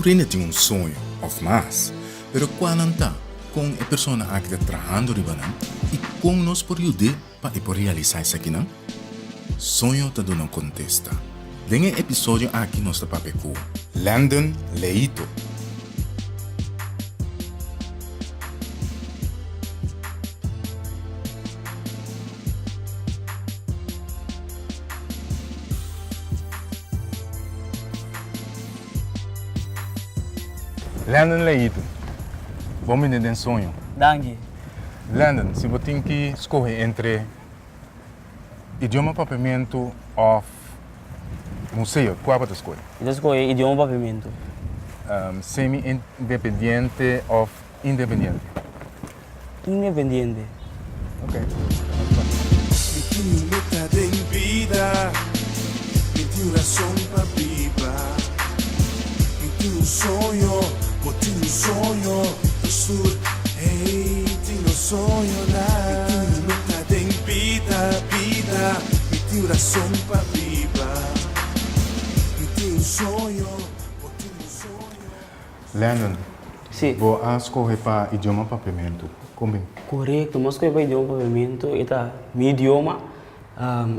Sempre tem um sonho, of mais, pero quando está com a pessoa que está trabalhando ribanan e como nós podemos para realizar isso aqui, não? Sonho está dando contesta. Nesse episódio aqui nós está com Landon Leito. Landon Leito, vamos me dar sonho. Danke. Landon, se você tem que escolher entre idioma papiamento ou museu, qual você escolhe? Eu escolhi idioma pavimento. Semi-independente ou independente? Independente. Ok. Mi meta de vida, mi ti razón para viver, mi ti un sonho, boti un sonho, do sur, hey, ti no sonho nada. Mi meta de vida, mi ti razón para viver, mi ti un sonho, boti un sonho. Landon, Sim. vou escolher para idioma papiamento. Como? Correto, mas escolhi idioma pavimento. Ita, meu idioma,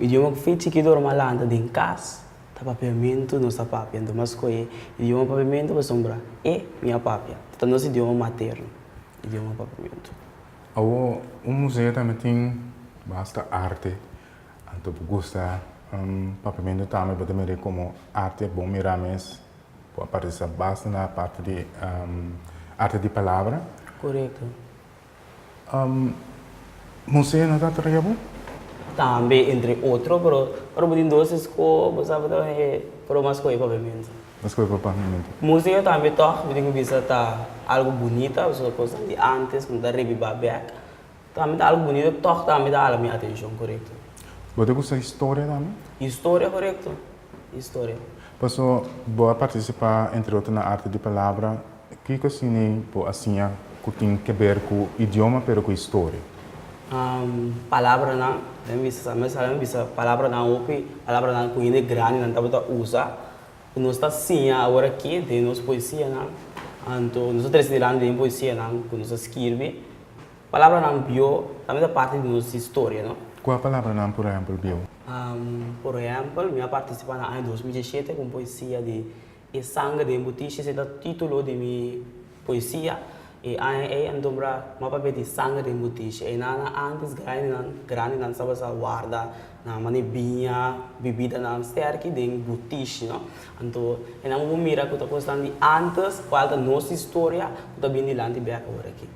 idioma que foi chiquito normalmente em casa, tá papiamento, não está papiando. Mas escolhi idioma pavimento para sombra minha papia. Então, nosso idioma materno, idioma pavimento. O museu também tem bastante arte. Então, gosta papiamento também pode ver como arte bom mirames. Pode aparecer bastante na parte de arte de palavra. Correto. Museu não está trabalhando? Também, entre outros, pero tem duas escolas, sabe, pero mais escolhi pavimento. Mas foi para papiamento. Museu também toca, tem que visitar algo bonito, as coisas de antes, quando está reviver back. Também algo bonito, toca também dá a minha atenção, correto. Você gosta de história também? História, correto. História. Passou, vou participar, entre outros, na arte de palavra. O que você assim, que tem a ver com o idioma, mas com a história? Palavra não, mas palavra não, palavra não, que ainda grande, não está usa. Nós está assim, agora aqui, tem nossa poesia, não. Então, nós estamos estudando em poesia, não, que nós escreve. Palavra não, bio, também é parte da nossa história, não. Qual a palavra não, por exemplo, bio? Por exemplo, minha participação em 2017 com poesia de E Sangue de Embutiche, esse é o título de minha poesia. E aí, então, uma papel de sangue de embutiche. E antes, grande, não sabe se guarda, na manibinha, bebida, não sterke de embutiche, não? Então, e não vou mirar que está costando de antes, qual é a nossa história, que está vindo de lá de Beca agora aqui.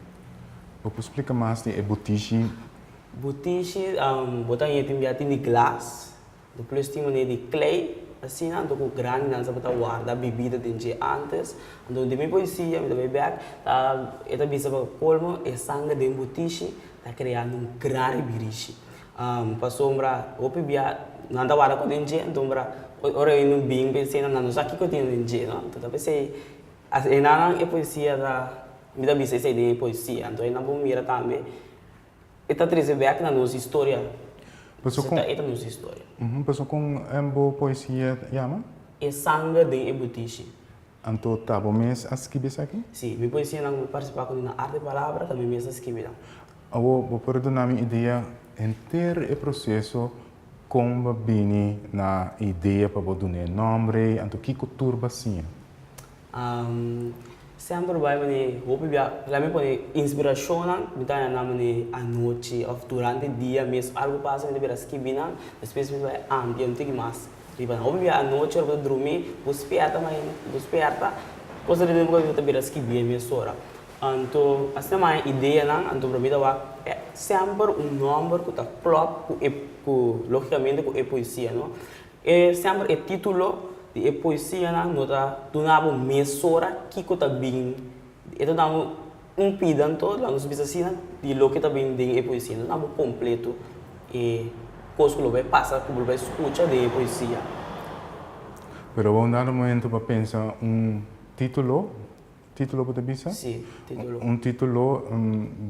Vou explicar mais de embutiche. Butiche, botar em de glass, depois tem de clay, assim, então com grande não sabe guardar bebida de antes, então de minha poesia, me dá back, tá, esta bisa para colmo é sangue de embutiche, tá criando um grande biriche. Para sombra, o pibia não dá guarda com dente, então ora eu não bem pensei não sei que tem dente, não, então pensei, assim não é poesia da, me dá bisa essa ideia de poesia, então eu não vou mirar também. Esta treze back na nossa história. Esta nossa história. Pessoal com boa poesia, chama? É sangue de embutiche. Então, tá bom, mas a escrever isso aqui? Sim, minha poesia não participa com a arte de palavra, também mesmo escrever. Vou perdonar minha ideia, inteiro o processo, como bem na ideia para dar nome, então que turba assim? Sempre vai lá me põe inspiração, me dá a noite, ou durante o dia mesmo, algo passa, me dá escrever, depois me vai ambiente mais. Ou a noite, eu vou dormir, vou despertar, coisa de novo eu também escrever mesmo hora. Então, essa é uma ideia, então para mim é sempre nome que está próprio, logicamente com a poesia, não? É sempre o título de poesia não tá donava mesora que está bem então dá pedaço lá nos bisacina de lo que está bem de poesia não dá completo e coisa que vai passar que vai escutar de poesia. Pero vamos dar momento para pensar título para bisa? Sim, título. Título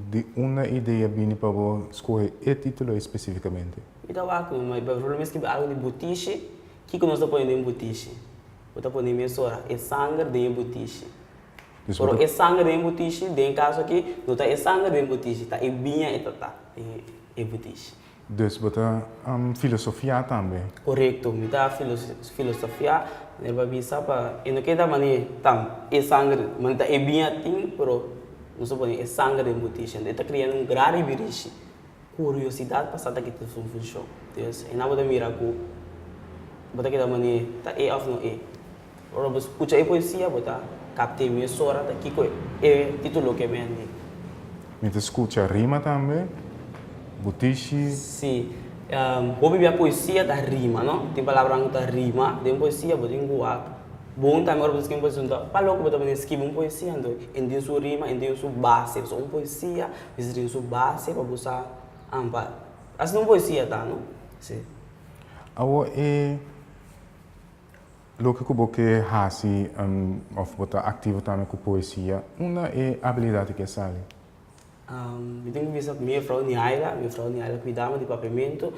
de uma ideia bem para escolher o título especificamente. Então, mas problema é que algo de butiche, que nós estamos põe em butiche. Bota por nem mesora, é sangue de embutiche. Dus Pero wat é sangue de embutiche, tem caso aqui, não tá é sangue de embutiche, tá é binha e tá é embutiche. dus wat filosofia também. Correto, me dá filosofia, né, para bisa para, e não queda mani tam, é sangue, mas tá é binha tem, pero não se pode é sangue de embutiche, está criando grande viriche, curiosidade para saber que tudo funciona. Então, e na boda mira com, bota que da mani tá é ou não é. Ora, você escuta a poesia, bota captei minha sora, tá aqui com é título que me andi. Met escuta rima também. Butishi. Sim, hobby a poesia da rima, não? Tem palavra que da rima, tem poesia, bota em guac. Bom também ora você poesia, então, para logo bota para escrever uma poesia, então, em sua rima, em sua base, só uma poesia, em sua base para buscar ampa. Assim não poesia tá, não? Sim. Awo logo que você hasi of bota ativo também com poesia, uma habilidade que sale. Eu tenho visto minha frau Niaila cuidava de papiamento.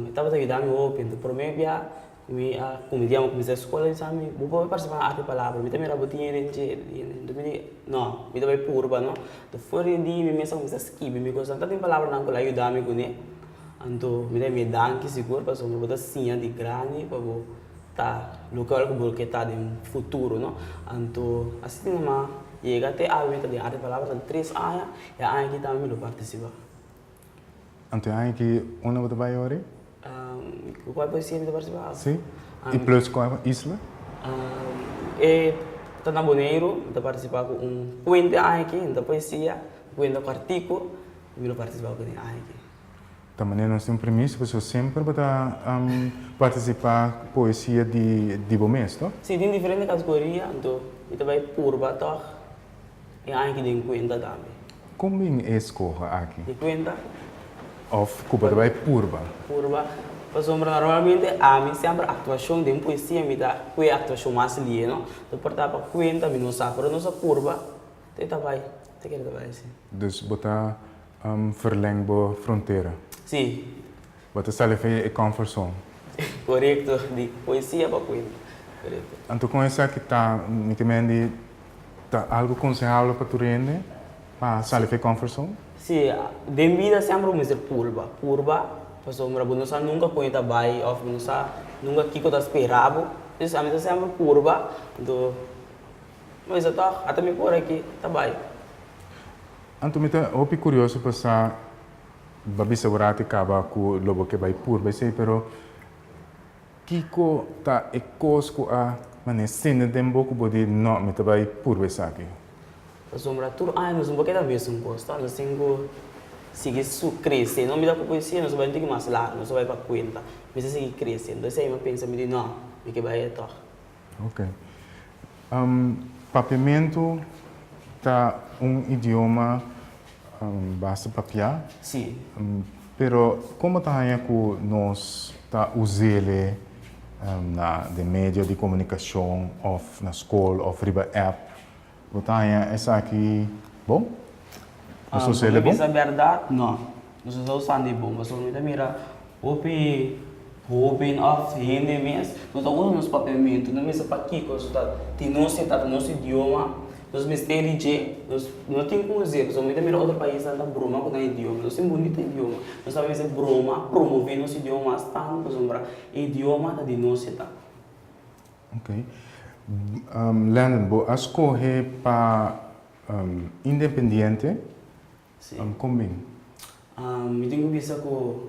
Estava cuidando open, por mim via como digamos comecei a escola sabe, vou participar da arte palavra, me também era botinha não, me também purba não. De fora de me mesmo comecei a escrever, me gosta tanto de palavra não que lá ajudar-me com né. Então me também danke seguro para sobre botar sim de grande para tá local que vou que tá no futuro não. Então assim não chega até a venda de arte palavra 3 anos e a que também lo participa. Então aí que uma bota vai ore? Qual poesia me participar? Sim. E plus qual isla? E tá na Boneiro, me participar com cuento aqui, da poesia, cuento com artigo, me lo participar com aqui. Também nós temos premissa para sempre para participar poesia de bomês, não? Sim, tem diferentes categorias, então me também purba toch. E aqui tem cuenta também. Como escolha aqui? De cuenta? Of Cuba vai purba. Purba. Mas normalmente a mim sempre a atuação de poesia me dá que a atuação mais linda, não? Então portanto para cuenta me não sabe, pero não só purba, tem também, tem que também assim. Dus botar verlengbo fronteira. Sim. Botar salve e comfort zone. Correto, de poesia para cuenta. Correto. Então com essa que tá, me também tá algo aconselhável para tu rende, para salve e comfort zone? Sim, de vida sempre me ser purba. Pastor, nós nunca conhecemos bem, ou nós nunca que eu esperava. Isso a mim sempre purba, então, mas até me por aqui, tá bem. Então, me tá curioso para sa babi segurati acaba com o lobo que vai purba, sei, pero Kiko tá ecosco a mané cena de boco pode não me tá vai purba aqui. Pastor, tudo nós não vamos mesmo gosta, nós temos seguir crescendo, não me dá para poesia, nós vamos ter que mais lá, nós vai para conta, mas seguir crescendo, então aí eu penso me não, me que vai estar. Ok. Papiamento tá idioma basta papiar. Sim. Pero como tá aí que nós tá usando na de meio de comunicação, ou na escola, ou riba app, tá aí essa aqui bom? Você usa ele bom? A verdade, não. Nós usamos de bom, mas nós mira open off rende mesmo. Nós usamos nos papiamento, não mesmo para aqui, quando está tem nosso idioma, nós mesmo de nós não tem como dizer, nós também mira outro país anda broma com o idioma, nós temos bonito idioma, nós sabemos broma promover nosso idioma tanto, por exemplo, idioma da de nós está. Ok. Landon, a escolher para independente. Sim. Como Eu tenho visto que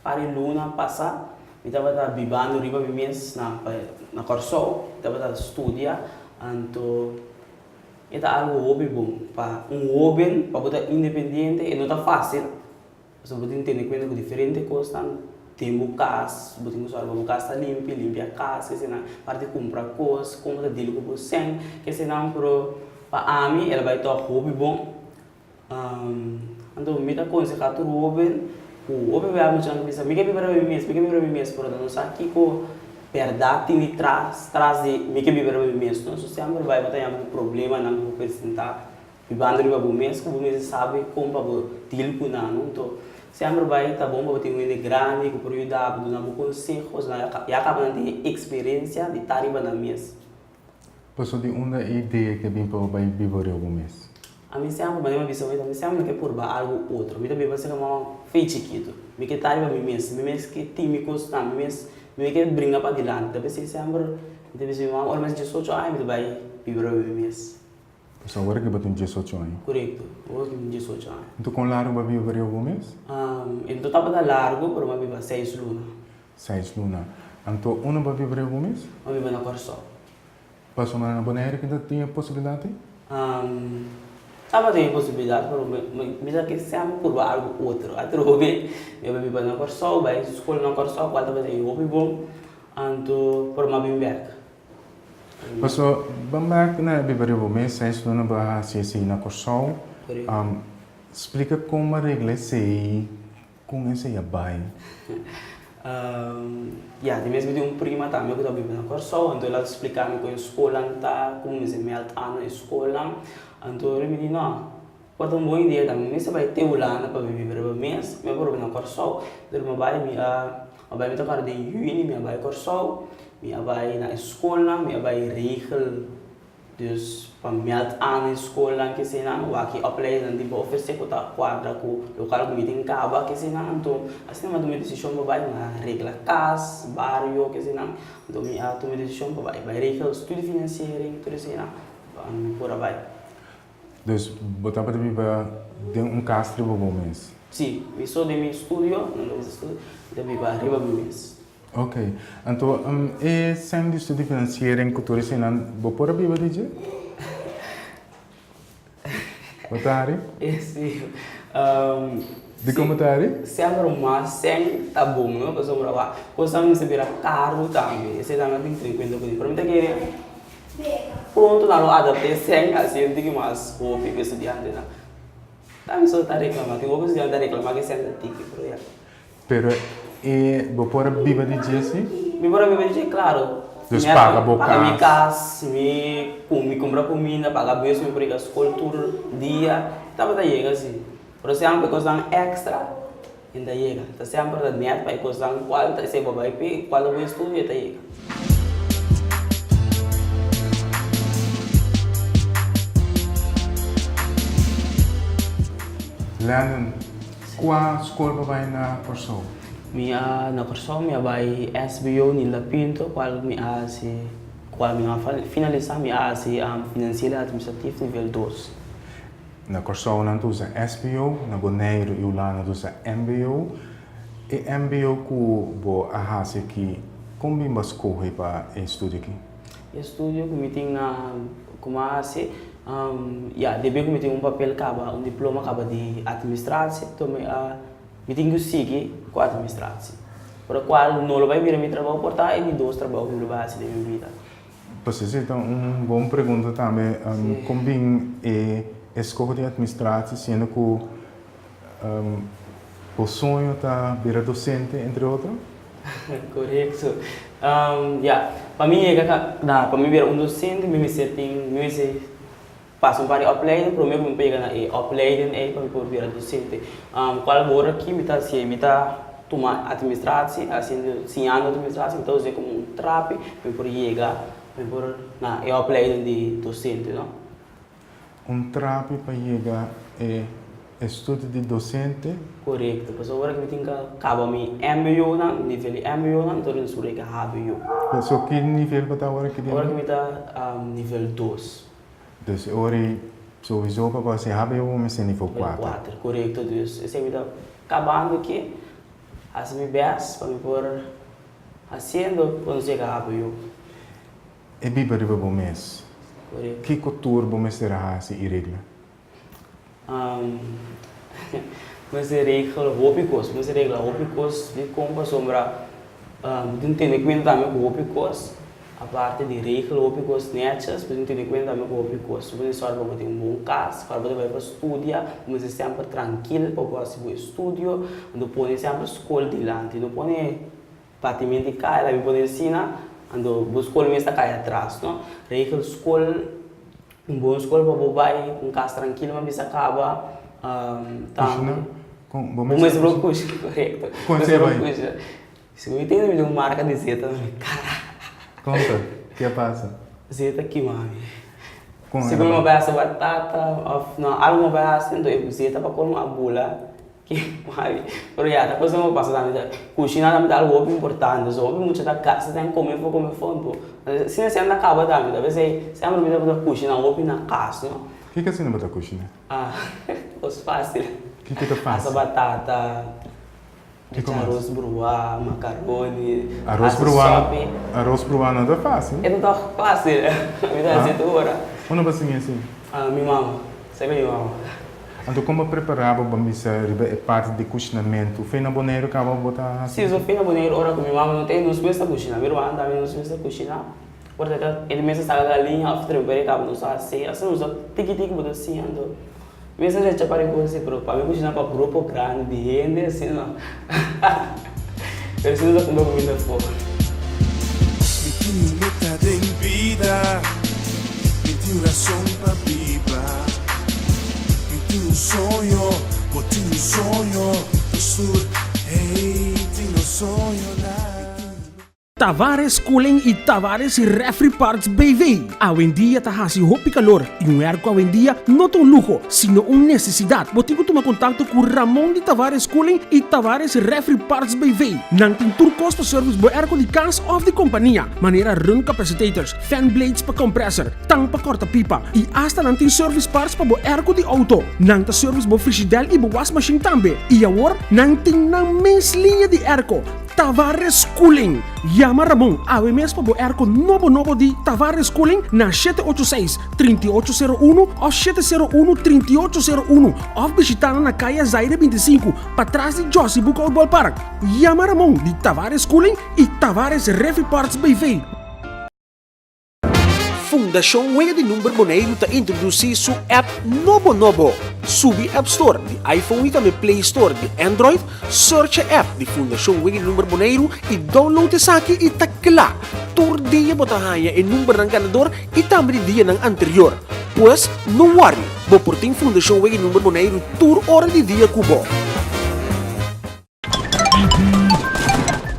para Luna passar, eu estava vivendo riba mês na Corsol, estava estudar, então é algo hobby bom, para hobby para botar independente e não está fácil, você pode entender que é diferente coisa, tem casa, você tem que casa limpa a casa, que se parte comprar coisas, compra dele com você, que se não para mim ela vai ter hobby bom. Então, me dá conseguir tudo o open vai muito bem, me que viver mesmo, por não sabe que o verdade tem traz de me que viver mesmo, não se sempre vai botar um problema não vou apresentar, vivendo riba mês, que o mês sabe como para deal com não, então Sempre vai, tá bom, para ter um grande, que por ajudar, para dar consejos, e acaba de ter experiência de estar na mesa. Passou de uma ideia que vim para o bairro viver algum mês. A mim sempre, mas uma visão, a mim sempre que por algo outro. Me também vai ser uma feito chiquito. Me que estar na mesa, me mesmo que time custa, me mesmo que brinca para dilante. Deve ser sempre, deve ser uma hora mais de 18 anos, me vai viver na mesa. Passou agora que bateu 18 anos. Correto, hoje 18 anos. Então com largo vai viver algum mês? Então estava da largo, por uma viva 6 lunas. 6 luna. Então uma vai viver algum mês? Uma viva na Corsol. Passou na Bonaire que ainda tinha possibilidade? Estava tem possibilidade, mas que sempre por algo outro. A trove, eu vivo na Corsol, vai escola na Corsol, qual estava tem o bom, então por uma bimbeca. Passou, vamos na viver algum mês, 6 luna vai ser na Corsol. Explica como a regra é sei com esse abai. Tem mesmo de prima também que está vivendo na Corsol, então ela explica-me com a escola, como se melt na escola. Então ele me disse, não, quando um bom dia também, você vai ter o lana para viver o mês, mas por na Corsol, então eu vai me tocar de uni, eu vai Corsol, eu vai na escola, eu vai regel, dus para melt na escola, que se não, o aqui opleiding tipo oferecer com a quadra com o local que me caba, que se não, então assim uma decisão para vai na regla casa, bairro, que se não, então minha decisão para vai regel estudo financeiro, tudo assim não, por vai. Dus botar para viver de castro algum mês? Sim, eu sou de meu estúdio, não estudo, de viver arriba do mês. Ok. Então, e sem de estudo financeiro em cultura e não vou pôr a viver DJ? Botari? Sim. De comentário? Sempre mais sem tá bom, não? Porque sobre lá, gostamos de virar caro também. Esse também tem que ter cuidado com isso. Para mim, que pronto, não adaptei sem assim, tem que mais o pico estudante, não. Também só está reclamando, tem outros estudantes reclamar que sempre tem que provar. Pero, e vou pôr a viver DJ assim? Me bora viver DJ, claro. Dus paga boca. Paga minha casa, me compra comida, paga bem, me briga escultura, dia, estava daí chega assim. Por exemplo, coisa extra, ainda chega. Está sempre da net para coisa qual está se vai pe, qual o estúdio está chega. Lennon, qual escola vai na Corsol? Minha na Corsol, minha vai SBO Nila Pinto, qual minha finalizar minha financeira administrativa nível 2. Na Corsol não usa SBO, na Bonaire e Ulana usa MBO. E MBO que vou arrasar aqui, como bem você corre para estudar aqui? Estúdio que me tem na como assim, deve que me tem papel acaba, diploma acaba de administração, então me tem que seguir com a administração. Por qual não vai vir a meu trabalho portar e dois trabalhos que eu vou fazer na minha vida. Você então uma boa pergunta também, como bem é escolha de administração, sendo que o sonho está virar docente, entre outros? Correto. Para mim para mim virar docente, me passo para opleiding, primeiro me pega na opleiding para me virar docente. Qual agora aqui me tá tomar administração, assim, sim ano administração, então eu como trap, me por chegar, me por na opleiding de docente, não? Trap para chegar é estudo de docente? Correto, porque agora que me tem que acabar meu MBO, nível MBO, então eu sou que HBO. Só que nível para agora que agora que me tá nível 2. Dus ori sowieso para você HBO mas é nível 4. 4, correto, dus esse me tá acabando aqui, assim me best para me por haciendo quando chega HBO. E biba riba bom mês. Correto. Que cultura bom mês terá assim irregular? Mas regla hópicos de compra sombra não tem que conta também com hópicos a parte de regla hópicos netas mas não tem que conta também com hópicos você só vai ter bom caso para você vai para estudar mas é sempre tranquilo para você ir estúdio não pode sempre escola de lá não pode patimento de cá ela pode ensinar ando buscar mesmo está cá atrás não regla escola bom escola para vai caso tranquilo mas bisa acaba também Mas brocos, correto. Com Mas esse brocos. vai. Se eu entendo, uma marca de zeta, cara. Conta, o que passa? Zeta aqui, mami. Com Se ela uma vai. peça batata, não, alguma peça, então eu zeta para comer uma bula. Que mami. Pero já, tá coisa não passa também. Cozinhar também é algo importante. Só que muita da casa tem que comer fome. Se você anda acaba também, talvez se a mulher vai cozinhar algo na casa, não? O que é assim na bata coxinha? Ah, os fácil. O que tá Assa fácil? batata, Que como arroz bruá, macarrone, Arroz bruano não tá fácil. É não fácil, me dá dizer agora. Onde você me assim? Ah, minha mama, sabe minha mama? Então, como preparava para missa parte de cozinhamento? Foi na boneiro que eu botar Sim, eu fui na banheira, ora com minha mama, não tem nos meus da cozinha, meu irmão também nos meus da cozinha. Portanto, ele mesmo está na linha, after o bere cabo, não só assim, assim, não só tique-tique, botou assim, ando. Mesmo já para você, para mim cozinhar para grupo grande, de gente, assim, não. Eu preciso da comida fora. Mi metade em vida, me tiu razão para viver. Me tiu sonho, vou ter sonho, estou, hey, tenho sonho lá. Tavares Cooling e Tavares Refri Parts BV. Hoje em dia, hasi hopi calor e erco hoje em dia não é luxo, sino necessidade. Botigo tomar contato com Ramon de Tavares Cooling e Tavares Refri Parts BV. Nang tem tour cost service bo erco de cans of de companhia. Maneira run capacitors, fan blades para compressor, tang para corta pipa e hasta nang tem service parts para bo erco de auto. Nang ta service bo frigidel e bo wash machine tambe. E agora nang tem na mes linha de erco. Tavares Cooling. Llama Ramon ao mês para o erco novo de Tavares Cooling na 786-3801 ou 701-3801 ou visitar na Caia Zaire 25 para trás de Josie Book Outball Park. Llama Ramon de Tavares Cooling e Tavares Refri Parts BV. Fundação Wega de Número Boneiro está introduzindo sua app Nobo. Subi App Store de iPhone e também Play Store de Android. Search a app de Fundação Wega de Número Boneiro e download essa aqui e takla. Tour dia botahanha e número ng ganador e também dia ng anterior. Pues, não worry, bo por tem Fundação Wega de Número Boneiro tour hora de dia kubo.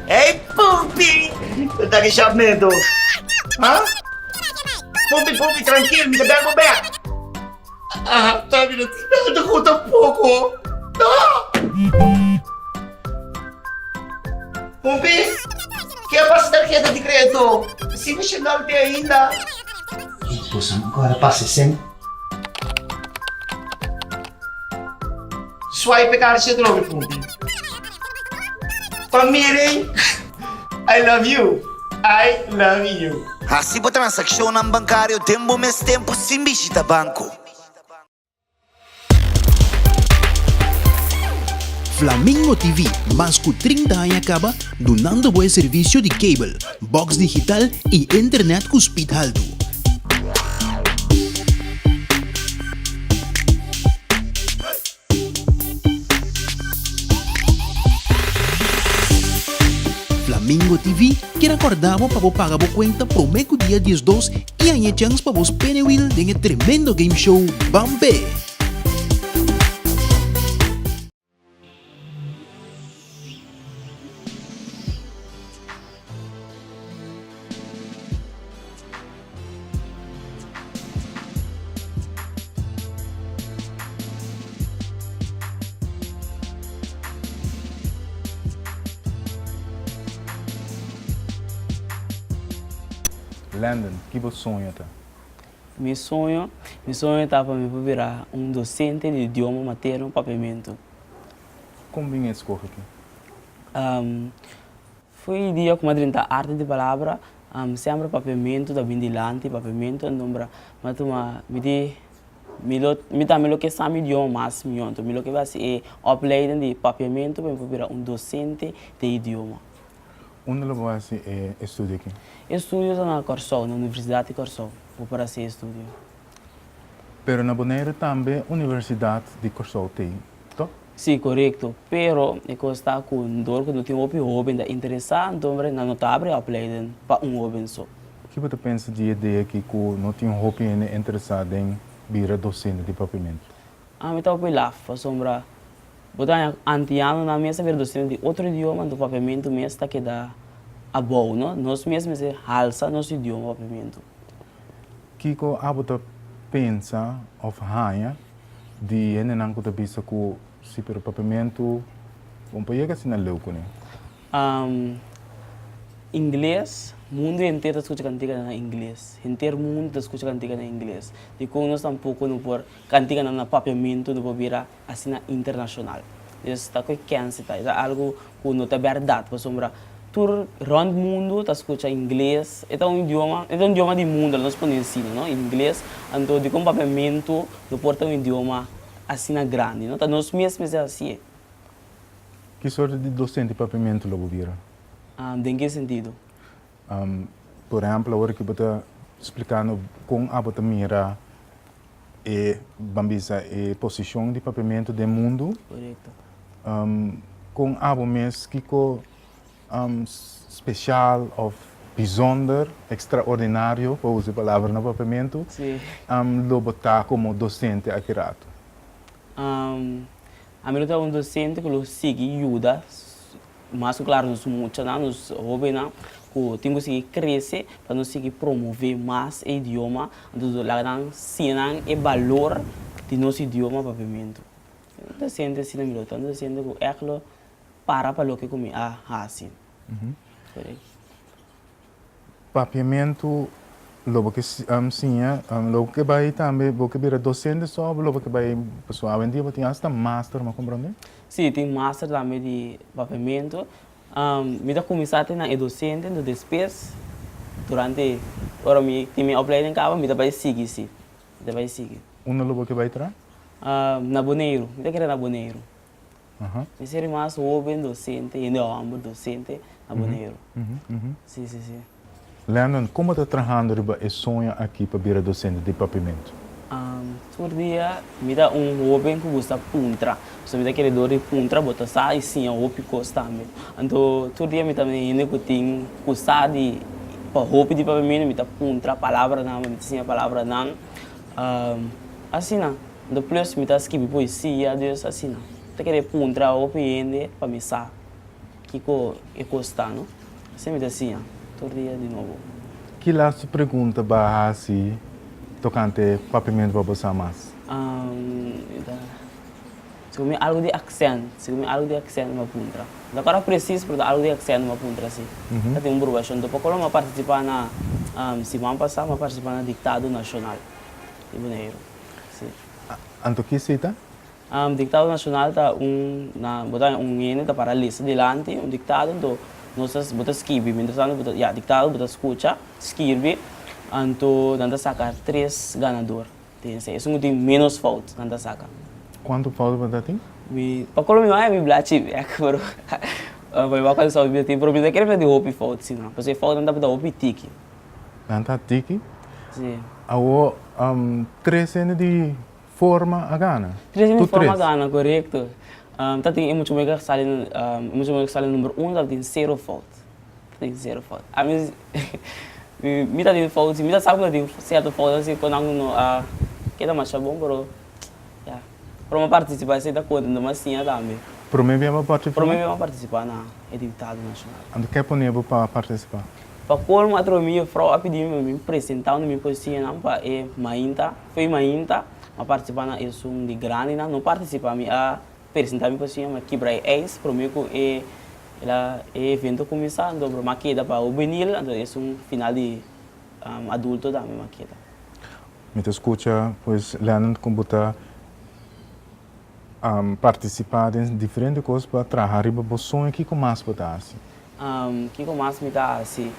Hey, Pupi! Tá que chamando? Hã? Pupi, tranquilo, me dá o back. Ah, tá vendo? Não, conta pouco. Não! Pupi, que é para tarjeta de crédito? Se me chegar de ainda. Então, agora passa sempre. Swipe card siya droga, Pupi. Família, I love you. I love you. Hasibo transaksyon ng bangkaryo, tempo mes tempo simbisita banco. Flamingo TV, mais com 30 anos acaba, donando bom serviço de cable, box digital e internet com speed alto. Flamingo TV que acordava para pagar a conta pro meio dia 12 e a chance para vos penewil de um tremendo game show Bambe. Landon, que você sonha tá? Meu sonho estava para me virar docente de idioma materno papiamento. Como vem esse corpo aqui? Foi dia com a arte de palavra, sempre papiamento, da bindilante, papiamento, nombra, mas me dá que sabe idioma mais melhor, então me que vai ser opleiding de papiamento para me virar docente de idioma. Onde você estuda aqui? Eu estudo na Corsol, na Universidade de Corsol, vou para ser estudo. Pero na Bonaire também Universidade de Corsol tem, tá? Sim, correto. Pero eu estou com dor que não tem outro jovem da interessante, então não está abrindo a opleiding para jovem só. O que você pensa de ideia que não tem um jovem interessado em virar docente de papiamento? Eu estou lá, para sombra, Botar antiano na mesa, ver docente de outro idioma, do papiamento mesmo, tá que dá a bom, não? Nós mesmos é halsa nosso idioma, papiamento. Kiko abota pensa of hanya di ene nang kuta bisa ku si pero papamento payega sina leuco né. Inglês, mundo inteiro escuta cantiga na inglês. Inteiro mundo escuta cantiga na inglês. E com nós tampouco não por cantiga na papiamento, não por virar assim na internacional. Isso está com quem tá, é algo que não é verdade, para sombra. Tur rond mundo tá escuta inglês, é um idioma do mundo, nós podemos ensinar, não? Inglês, então de como papiamento, não porta um idioma assim na grande, não? Tá nós mesmos é assim. Que sorte de docente papamento logo vira? Em que sentido? Por exemplo, agora que você explicando com a bota mira e bambisa e posição de papamento do mundo. Correto. Com a mês que especial of bijzonder, extraordinário, para usar a palavra no papamento, lo botar como docente accurato. A mim é um docente que lo sigue ajuda, mas claro, nos muitos nos jovens, que temos que crescer para nos seguir promover mais o idioma, então lá ensinam o valor de nosso idioma papamento. Docente assim na minha, docente que é aquilo para o que comi assim. Papiamento logo que logo que vai também porque vira docente só logo que vai pessoal em dia tem hasta master, mas compreende? Sim, tem master também de papiamento. Me dá começar a ser docente, depois durante agora me tem minha opleiding acaba, me dá vai seguir sim, me dá vai seguir. Logo que vai entrar? Na Boneiro, me dá querer na Boneiro. Me ser mais jovem docente, ainda amo docente na Boneiro. Sim. Leandro, como está trabalhando riba sonho aqui para virar docente de papamento? Por dia, me dá jovem que gosta puntra. So me dá querer dor de puntra, botar sai sim, o picos também. Então, todo dia me também ainda que tem gostar de para roupa de papamento, me dá puntra, palavra não, me dá a palavra não. Assim não. Depois me dá escrever poesia, Deus assim não. Tá querer puntra o pende para me sa. Que é costa, não? Assim me dá assim, todo dia de novo. Que lá se pergunta barra assim tocante papamento para você mais? Se algo de accent, uma puntra. Agora preciso para algo de accent uma puntra assim. Tem uma provação do pouco uma participar na semana passada, uma participar na ditado nacional de Bonaire. Sim. Anto que cita? Ditado nacional tá botar ene tá para a lista delante, ditado do nós botar escrever, interessante botar ditado botar escuta, escrever, anto nanda sacar 3 ganador. Tem isso não tem menos falta nanda sacar. Quanto falta para ter? Para mim é me blachi, é que por vai quando só tem problema que ele de hopi falta sim, não. Porque falta nanda botar hopi tiki. Nanda tiki? Sim. Awo 3 anos de forma a gana. 3 anos de forma a gana, correto. Tá tem muito mais que sale número 1, tá tem 0 falta. Tem 0 falta. A mim me tá tem falta, me tá sabe que tem certo falta assim quando não que dá mais bom, pero para uma participação da conta, mas sim também. Para mim é uma participar. Para mim é uma participar na ditado nacional. Ando que poner para participar. Para colmo a minha frau a pedir me apresentar onde me posição não para mainta, foi mainta, a participar na isso de grande não participa me a apresentar minha posição, mas quebrar ex, para mim que ela evento começando, para maqueta para o juvenil, então é final de adulto da minha maqueta. Me te escuta, pois Leandro como botar participar em diferentes coisas para trabalhar riba bo sonho que mais botar assim. Que mais me dá assim,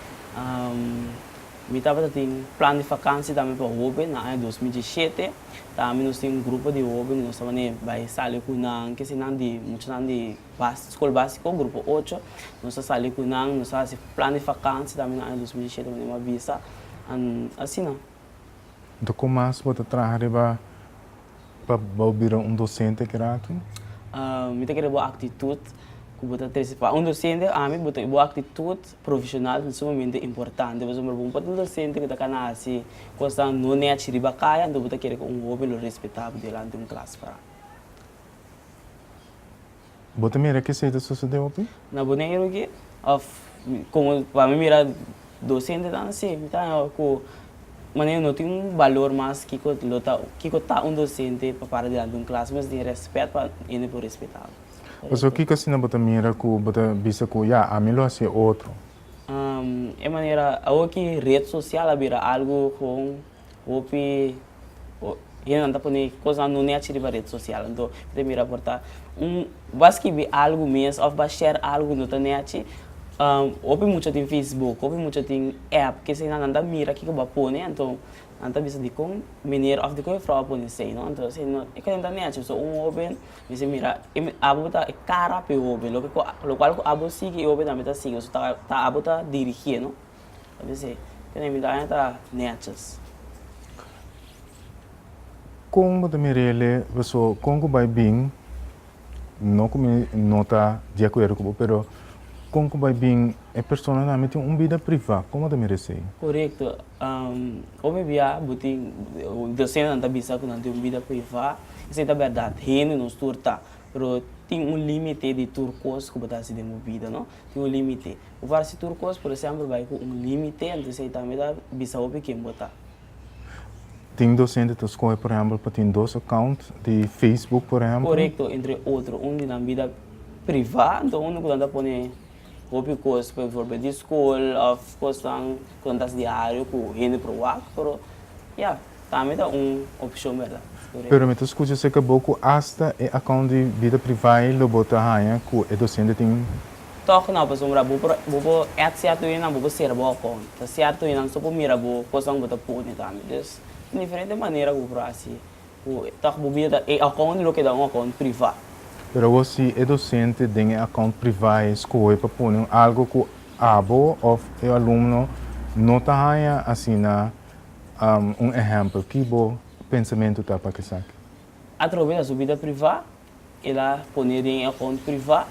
me tava tem plano de vacância também para jovem na ano 2017, também nós tem grupo de jovens nós também vai sair com nang que se não de muito não de escola básica grupo 8 nós sair com nang nós faz plano de vacância também na ano 2017 também uma visa assim não. Do como mais botar trabalhar riba para virar docente que rato? Me tem que ter boa atitude, que botar participar. Docente, a mim botar boa atitude profissional é sumamente importante. Mas um bom docente que está canal assim, costa não é a chiriba caia, então botar querer jovem respeitável delante de classe para. Bota mira que se sucedeu aqui? Na Bonaire aqui, como para mim mira docente dan sim, então com maneira não tem valor mais que tá docente para diante de classe, mas tem respeito para ele por respeitar. Mas o que assim bota mira que bota visa que a mim lo hace outro. É maneira aqui rede social vira algo com opi e não tá pondo coisa no net de rede social, então primeiro portar basicamente algo mesmo, ou baixar algo no net. Opi muito tem Facebook, opi muito tem app que se não anda mira que vai pôr, então anda bisa de com maneira of de com frau pôr sei, não então se não é que anda net, so open, bisa mira, abo tá cara pe open, lo qual abo sigue open também tá sigue, so tá abo tá dirigir, não? Bisa, que nem mira tá netes. Como bota mira ele, você como vai bem, não como nota de acordo com pero como vai bem é personalmente vida privada, como da merece? Correto. Como via, buting docente não tá bisa com não tem vida privada, isso é verdade. Rende nos turta, pero tem limite de turcos que botar se de vida, não? Tem limite. O varse turcos, por exemplo, vai com limite, então se também dá bisa o pequeno botar. Tem docente que escolhe, por exemplo, para ter 2 accounts de Facebook, por exemplo? Correto, entre outros, de vida privada, então que anda põe hobby coisas, por exemplo, de escola, of course, contas diário, com rende para o WAC, pero, também dá opção, verdade. Pero me escuta se acabou com hasta e account de vida privada, lo bota raia, que é docente tem... Toque não, pessoal, bobo é certo e não bobo ser bom com, tá certo e não só por mira bobo, coisa não bota pôr também, dus de diferente maneira que o assim, o toque bobo é account lo que dá account privado. Pero você é docente, tem account privado, escolhe para pôr algo que abo ou o aluno não tá raia assim na exemplo que bom pensamento tá para que saque. Através da sua vida privada, ela põe em account privado.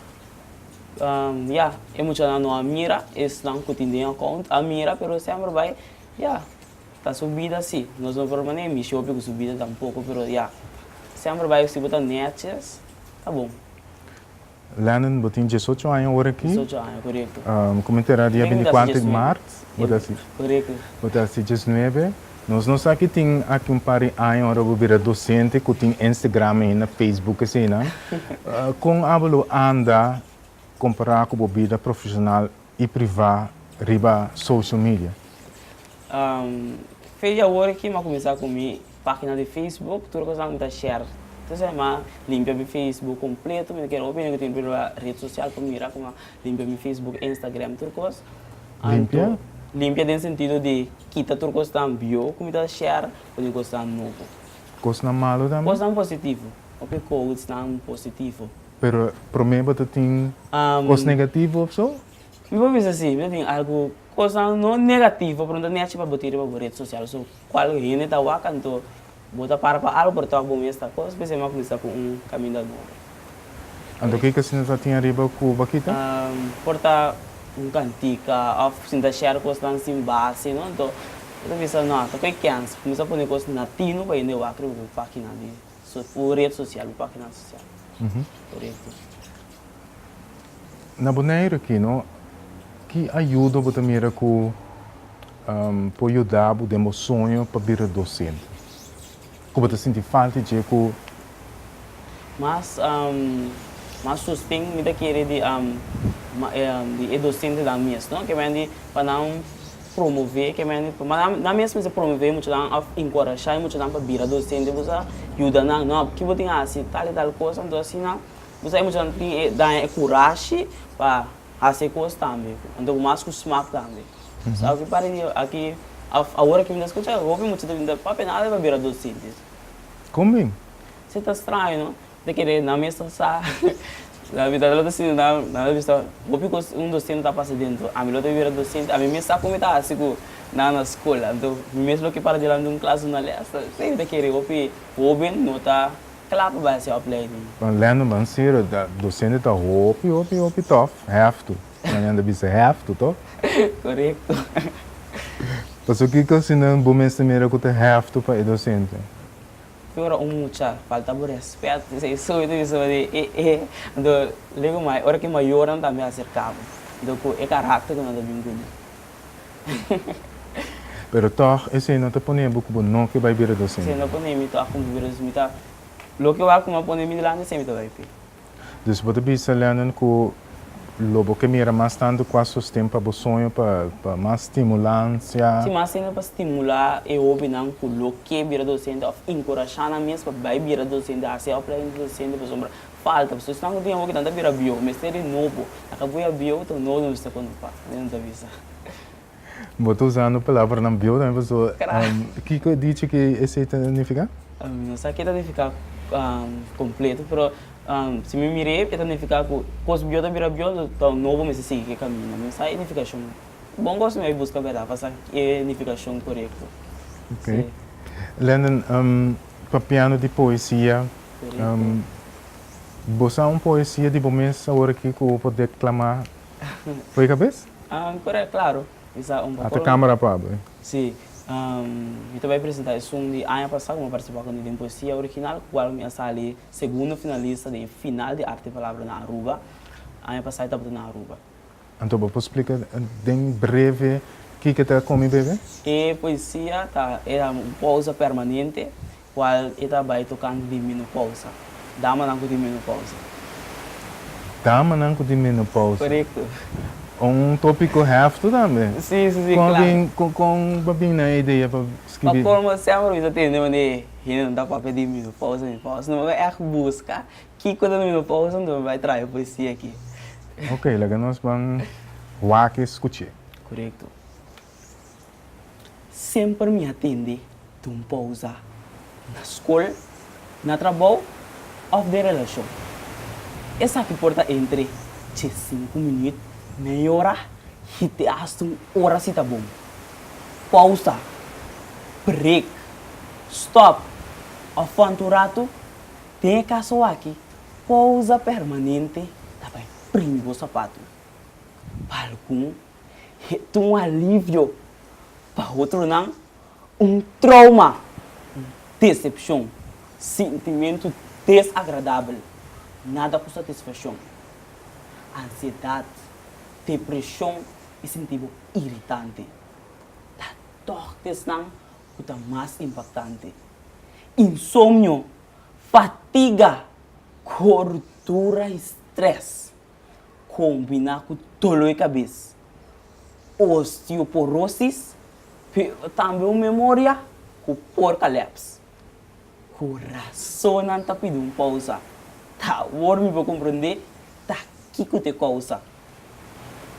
É muito não a mira, estão cotidiano account a mira, pero sempre vai, tá subida assim. Nós não formamos nem mexer com subida tampouco, pero sempre vai se botar netes, tá bom. Lennon botin 18 anos agora aqui. 18 anos, correto. Comentará dia 24 de março, botar assim. Correto. Botar assim 19. Nós não sabemos que tem aqui par de anos agora vou virar docente, que tem Instagram e na Facebook assim, né? Com a bolo anda comparar com a vida profissional e privada riba social media. Fez agora que eu começar com minha página de Facebook, tudo que eu share. Então, se eu limpar meu Facebook completo, eu quero ouvir que tem pela rede social para mirar como limpar meu Facebook, Instagram, tudo coisa. Limpia? Limpia no sentido de quitar tudo coisa tam bio, como está share, ou coisa novo. Coisa malo também? Coisa positivo. O que coisa está positivo. Pero para mim você tem coisa negativa ou só? Eu vou dizer assim, eu tenho algo coisa não negativa, para não ter para botar para rede social. So, qual é que está o canto? Bota para algo para tocar bom esta coisa, especialmente começar com caminho novo. Então o que você já tinha arriba com o Baquita? Porta cantica, of sinta share coisa assim base, não? Então, eu penso não, tá que cansa, começar a pôr coisa natino para ir no acro com página de rede social, página social. Correto. Na Bonaire aqui, não? Que ajuda você mira com para ajudar o demo sonho para virar docente. Como você sente falta de que mas sustém me daquele de docente da mesma, não? Que vem para não promover, que vem na mesma se promover muito não encorajar muito não para virar docente, você ajuda não, que você tem assim tal coisa, então assim não, você muito não tem dar coragem para fazer coisas também, então mais com smart também. Sabe para aqui agora que me escuta, eu ouvi muito de papo nada para virar docente. Como? Você está estranho, não? De querer na mesa sa, na vida da docente, na vista, ouvi que docente está passando dentro, a melhor virar docente, a minha mesa como está assim na escola, então mesmo que para diante de classe na lesta, você de querer ouvi não está claro para ser aplicado. Lendo mansiro da docente está ouvi tough, have to, ainda bisa have to, toh? Correto. Mas o que você não bom mesmo mira que have to para docente? pior mucha falta de respeto, isso de então ligo mais, hora que maior não também acercava, então é caráter que não dá bem. Pero toch, esse não te põe buco bom, não que vai vir docente. Se não põe mito a como vira mita, lo que vai como põe mito lá nesse mito vai pe. Dus você bisa lernen que lobo que mira mais tanto quase os tempos para sonho para mais estimulância. Se mais ainda para estimular e opinião que lo que vira docente, of encorajar na mesma para vai vira docente, a ser aprendendo docente para sombra falta, pessoas não têm o que tanta vira bio, mas ter novo, acabou a bio, então não está quando pá, não está visa. Vou usando a palavra na bio, também pessoa. Que diz que esse significa? Não sei que está de ficar completo, mas se me mirei, está de ficar com os bio da vira bio, então novo mas assim que caminha, mas a identificação. Bom gosto me busca verdade, passar a identificação correta. Ok. Lernen para piano de poesia. Você é uma poesia de momento agora que eu poder declamar. Foi cabeça? Correto, claro. Até câmera para abrir. Sim. Eu vai apresentar isso de ano passado, como participar com a poesia original, qual me sali segundo finalista de final de arte e palavra na Aruba. Ano passado estava na Aruba. Então, vou explicar bem breve o que está comigo, bebê? E poesia era uma pausa permanente, qual está vai tocando de menopausa. Dama não de menopausa. Dama não de menopausa. Correto. Tópico rápido também. Sim, claro. Com babina ideia para escrever. Mas como sempre você tem né, não dá para pedir menopausa, não vai buscar. Que quando menopausa não vai trazer poesia aqui. Ok, lá nós vamos lá que escutar. Correto. Sempre me atende de uma pausa na escola, na trabalho ou de relação. Essa que porta entre 5 minutos, meia hora e te hasta uma hora se tá bom. Pausa, break, stop, afanturato, tem caso aqui, pausa permanente, tá bem, prende o sapato. Para algum, é um alívio, para outro não, um trauma, decepção, sentimento desagradável, nada com satisfação, ansiedade, depressão e sentimento irritante. Da tortes não, o que é mais impactante. Insônia, fatiga, gordura e estresse, combinar com dor de cabeça, osteoporose, também memória com porcalepsia. Coração não está pedindo pausa. Tá, agora me vou compreender, tá aqui que te causa.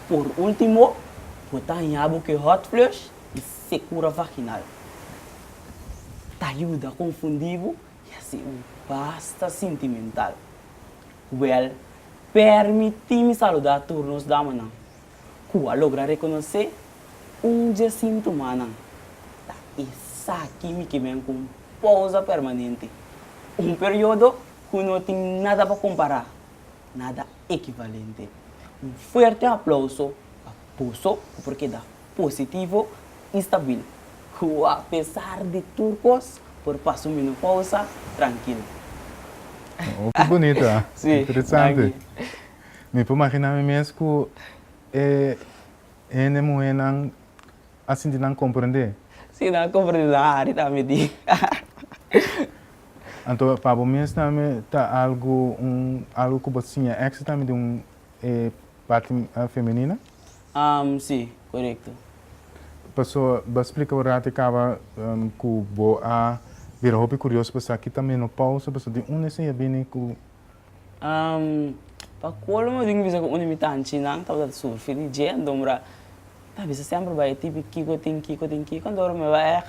Por último, botar em água que hot flush e secura vaginal. Tá ajuda confundido e assim basta sentimental. Well, permite-me saludar turnos da manhã. Kua logra reconhecer dia sintoma não. Tá, essa aqui me que vem com pausa permanente. Período que não tem nada para comparar, nada equivalente. Forte aplauso para Poço, porque dá positivo e estável. Apesar de turcos, por passo menopausa, tranquilo. Oh, que bonita. Sim, interessante. Me pode imaginar mesmo que é mulher não assim de não compreender. Sim, não compreendo a área também. Então, para você também tá algo que você tinha extra também de parte feminina? Sim, correto. Pessoa, explica o rato que o a vira hobby curioso para aqui também no pausa, pessoa de onde se bem com para qual eu digo que o limitante não estava surf de dia, dombra. Tá, bisa sempre vai tipo kiko tem quando eu me vai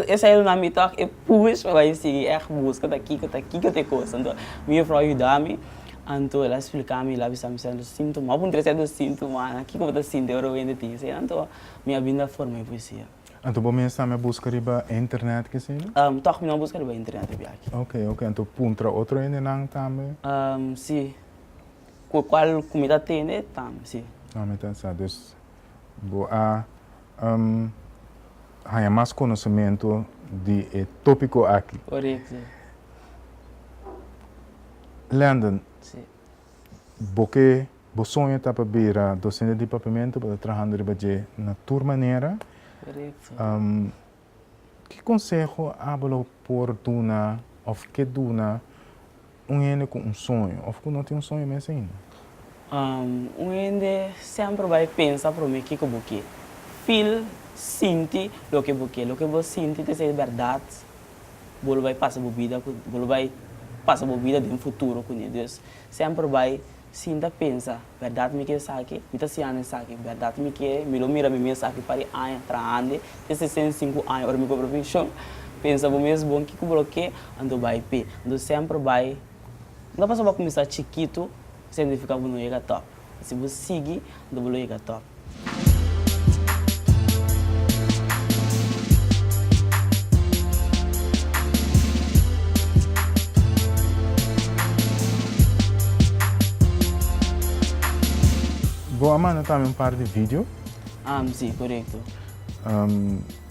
essa é na mita é push vai seguir busca da kiko te coisa então minha frau ajudar-me então ela explicar-me lá bisa me sendo sintoma algum terceiro sintoma aqui como tá sinto eu ainda tenho então minha vinda forma é poesia então você está me buscar riba internet que sim? Toch me não buscar riba internet aqui. Ok, então puntra outro ainda não também? Sim. Qual comida tem né também sim. Não, então sabe há mais conhecimento de tópico aqui. Correto. Landon, Sim. porque o sonho está para vir a docente de papamento para trabalhar na tua maneira. Correto. Que conselho hablo por duna ou que duna ene com sonho ou que não tem sonho mesmo ainda? Ende sempre vai pensar para mim que eu vou feel, sentir o que você sente é verdade. Você vai passar a vida, você vai passar a vida no futuro com Deus. Sempre vai sinta pensa, verdade me que saque, me tá se ane saque, verdade me que me lo mira me saque para anos traande, esse 5 anos ora me cobra profissão, pensa bom mesmo bom que bloqueia, ando vai pe, ando sempre vai, não passa para começar chiquito, significa que não chega top, se você seguir, ando vai chegar top. Boa manda também par de vídeo. Sim, correto.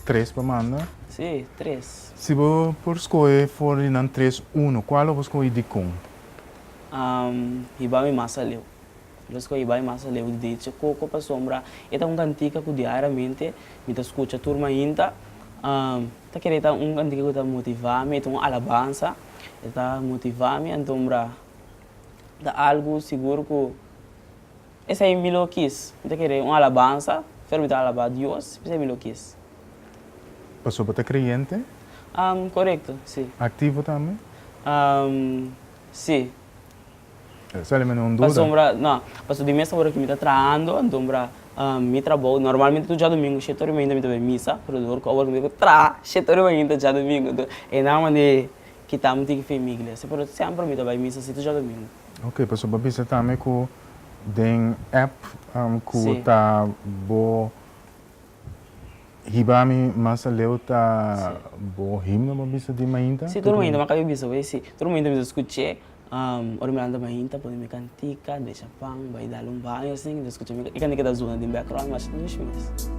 3 para manda. Sim, 3. Se você por escolher for em 3, 1, qual você escolhe de com? Iba mi masa leu. Los ko iba mi masa leu de coco para sombra. Esta cantica que diariamente me ta escuta turma inta. Ta quereta cantica que ta motivar-me, esta alabanza, esta motivar-me antombra. Da algo seguro que esse aí me lo quis. Me ta querer alabanza, fer me ta alabar Deus, esse aí me lo quis. Passou para creyente? Correcto, sim. Ativo também? Sim. Solamente não Para dúvida? sombra, não. Para de mesa hora que me está trabalhando, então me trabalho. Normalmente tu já domingo, cheio ainda me também missa, para o que agora me cheio ainda já domingo. É na maneira que tá muito que família. Se por sempre me também missa, se tu já domingo. Ok, passou para bisa também com den app que Sim. tá bo hibami masa leu tá bo himno para bisa de mainta? Se tu ainda mas bisa, vai se tu ainda me escutar ora me anda mainta, pode me cantica, deixa pão, vai dar banho assim, escuta me e cantica da zona de background, mas não esquece.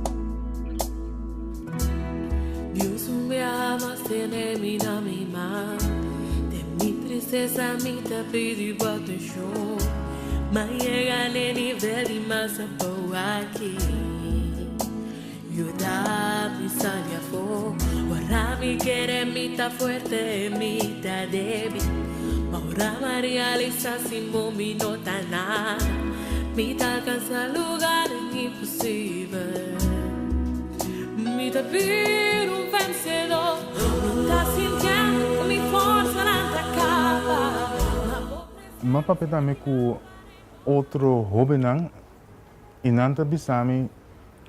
Dios me ama, tiene mi mano. De mi tristeza, mi te pide atención. Mas llega al nivel de masa boa aqui. Yo da pisania fo, ahora mi quiere mi ta fuerte, mi ta débil. Ahora María Lisa sin mi no ta nada, mi ta alcanza lugar imposible. Mi te pide vencedor, mi ta sintiendo que mi fuerza la acaba. Mas papai também com outro hobby não, e nanta bisami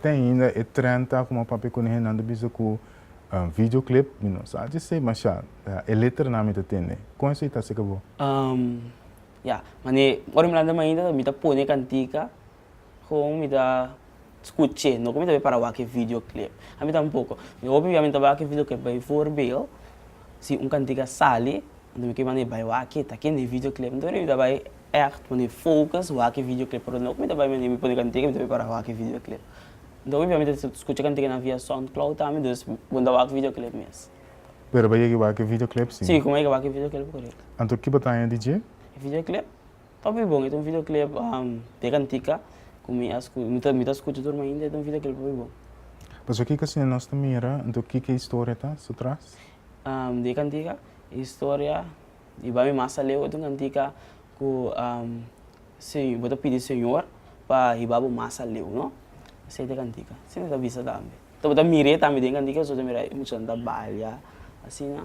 tem ainda é 30 como papai conhece nanta bisa com videoclip, não sabe se mas já é letra na minha tem, com isso está se acabou. Mas ora me anda ainda, me tá põe cantica, com me tá escute, não como me tá para o que videoclip. A mim tá pouco. Eu obviamente vai que videoclip vai voorbeeld, se cantica sale, então me que mane vai o que tá aqui no videoclip, então ele vai echt wanneer focus o que videoclip por não me tá vai me põe cantica, me tá para o que videoclip. Então obviamente se escute cantica na via SoundCloud também, então quando vai videoclip mesmo. Pero vai que videoclip sim. Sim, como é que vai videoclip correto? Então que batalha DJ? Videoclip, papi bom, então videoclip de cantica, como me tá escutando turma ainda, então videoclip papi bom. Mas o que que assim nós também era, então que história tá, se traz? De cantica, história, e vai me massa leu, então cantica, que sim, vou pedir senhor para ibabo massa leu, não? Sei de cantica, sei de visa também. Então vou mire também de cantica, só de mire muito anda balha, assim, né?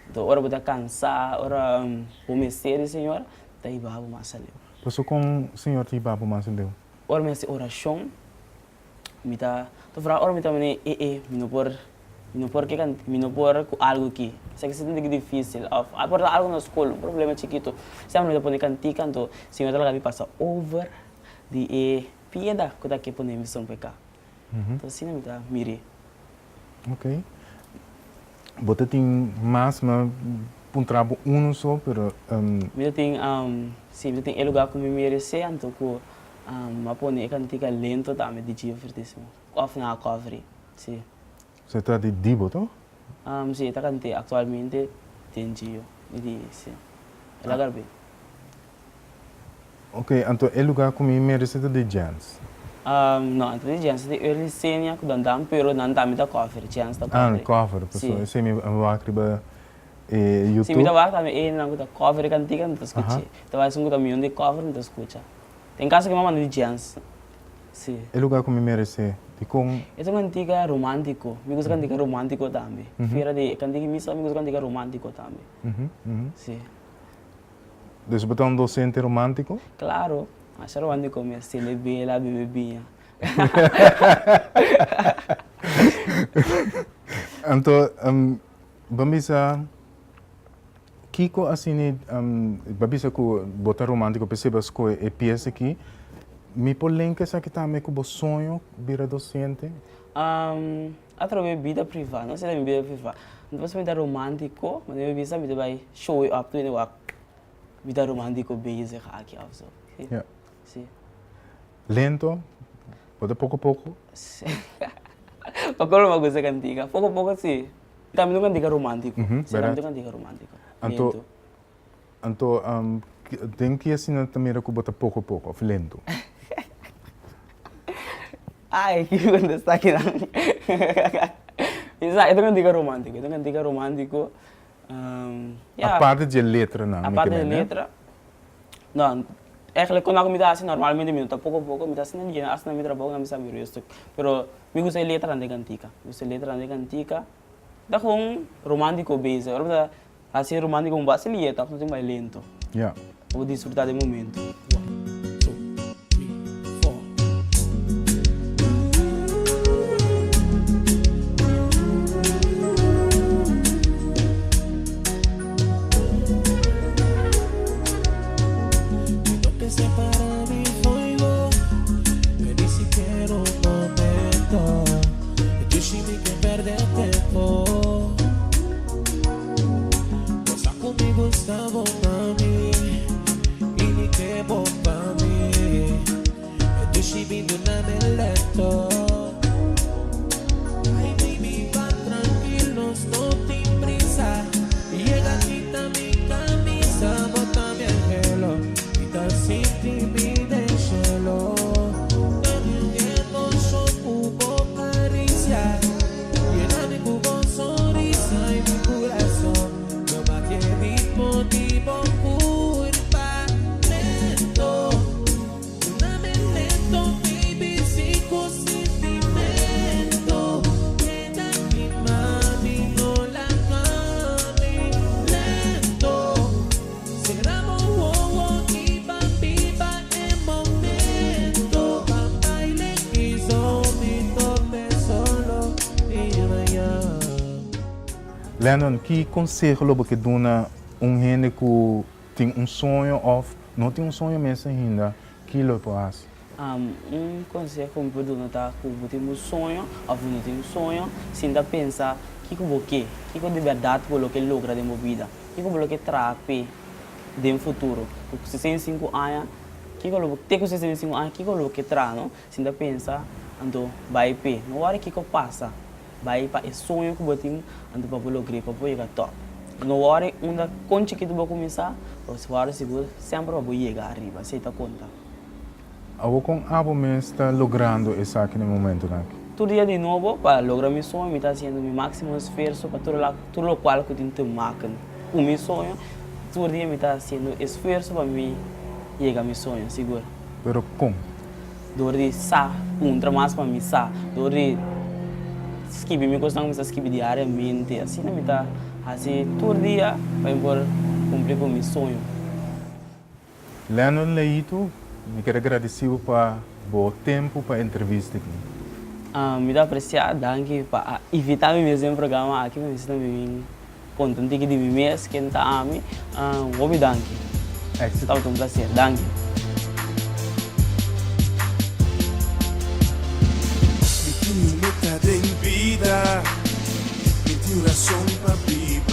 Então ora vou cansar, ora vou me ser senhor, tá ibabo massa leu. Passou com o senhor de Ibabo mas deu. Ora me oração, me tá, tô falando ora me tá me não por algo aqui. Sei que se tem que difícil, por algo na escola, um problema chiquito. Sempre me põe cantica, então senhor ela me passa over de pieda que tá aqui põe missão para cá. Então assim me tá mire. Ok. Você tem mais um trabalho só, pero Me tem sim, me tem lugar que me merece, então que me põe cantica lento também de dia fortíssimo. Off na cover, sim. você está de Dibo, tá? Sim, está cantando atualmente tem dia, me diz, sim. Ela garbe. Ok, então é lugar como merece de jazz. Não, então de chance de early senior que dan pero não dá muita coffee, chance da Ah, coffee. cover, pessoal. Sim. Esse me vai criar Se YouTube. me dá vaca também não guta cover cantiga não escuta. Então vai sung também de cover não escuta. Tem caso que mamãe de chance. Sim. É lugar como merece de com Ito cantiga romântico. Me gusta cantiga romântico também. Fira de cantiga missa me gusta cantiga romântico também. Sim. Dus beton um docente romântico. Claro. Acho romântico me celebre la bebê. Então, bambisa Kiko assim, babisa ko botar romântico percebas ko é peça aqui. Me polenca essa que também com o sonho vira docente. Através da vida privada, não sei da minha vida privada. Não posso me dar romântico, mas eu bisa me vai show up to the vida romântico bezig aqui also. Yeah. Sim. Lento, pode pouco a pouco. Pagkolo uma coisa cantiga. Pouco a pouco sim. Também não cantiga romântico. Sim, verdade. também cantiga romântico. Então, tem que assim também que botar pouco a pouco, ou lento. Ai, que quando está aqui não. Isso cantiga romântico. Itu cantiga romântico. A parte de letra não. A parte de letra. Não. Eigenlijk quando me dá assim normalmente me dá pouco a pouco me dá assim ninguém acha na minha trabalho não me sabe o resto. Pero me gusta letra de cantica. Me gusta letra de cantica. Da com romântico base. Agora assim romântico um base letra, não tem mais lento. Yeah. Vou desfrutar do momento. Lennon, que conselho você dá gente que tem sonho ou não tem sonho mesmo ainda? Que lo faz? Conselho que eu dou tá que eu tenho sonho ou não tenho sonho, se ainda pensar que eu vou que eu de verdade vou que logra de minha vida, que eu vou que trape de futuro. Com 65 anos, que eu vou ter com 65 anos, que eu vou que tra, não? Se ainda pensar, ando vai pe, não hora que eu passa. Vai para esse sonho que eu tenho, ando para lograr para chegar top. No hora onde conte que tu vai começar, os vários seguro sempre vai chegar arriba, você está conta. Agora com abo mesmo está logrando isso aqui no momento, né? Todo dia de novo para lograr meu sonho, me está fazendo meu máximo esforço para tudo o qual eu tenho que marcar. O meu sonho, todo dia me está fazendo esforço para me chegar ao meu sonho, seguro. Pero como? Dori sa, mais para mim sa, dori esquive me gostam de esquive diariamente, assim não me está assim todo dia para cumprir com meu sonho. Lennon Leito, me quero agradecer para o tempo para a entrevista aqui. Me dá apreciar, danke para invitar me mesmo no programa aqui, me está me contente de mim mesmo, que está a mim, vou me danke. Está um prazer, danke. Meta de vida, me tiu razão para viver.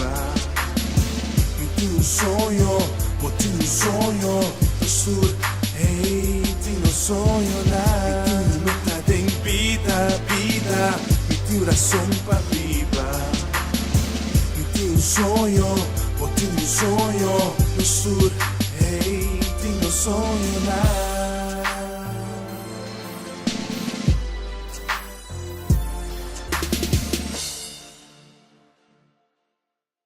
Me tiu sonho, vou ter sonho, do sur, hey, tenho sonho lá. Meta de vida, me tiu razão para viver. Me tiu sonho, vou ter sonho, do sur, hey, tenho sonho na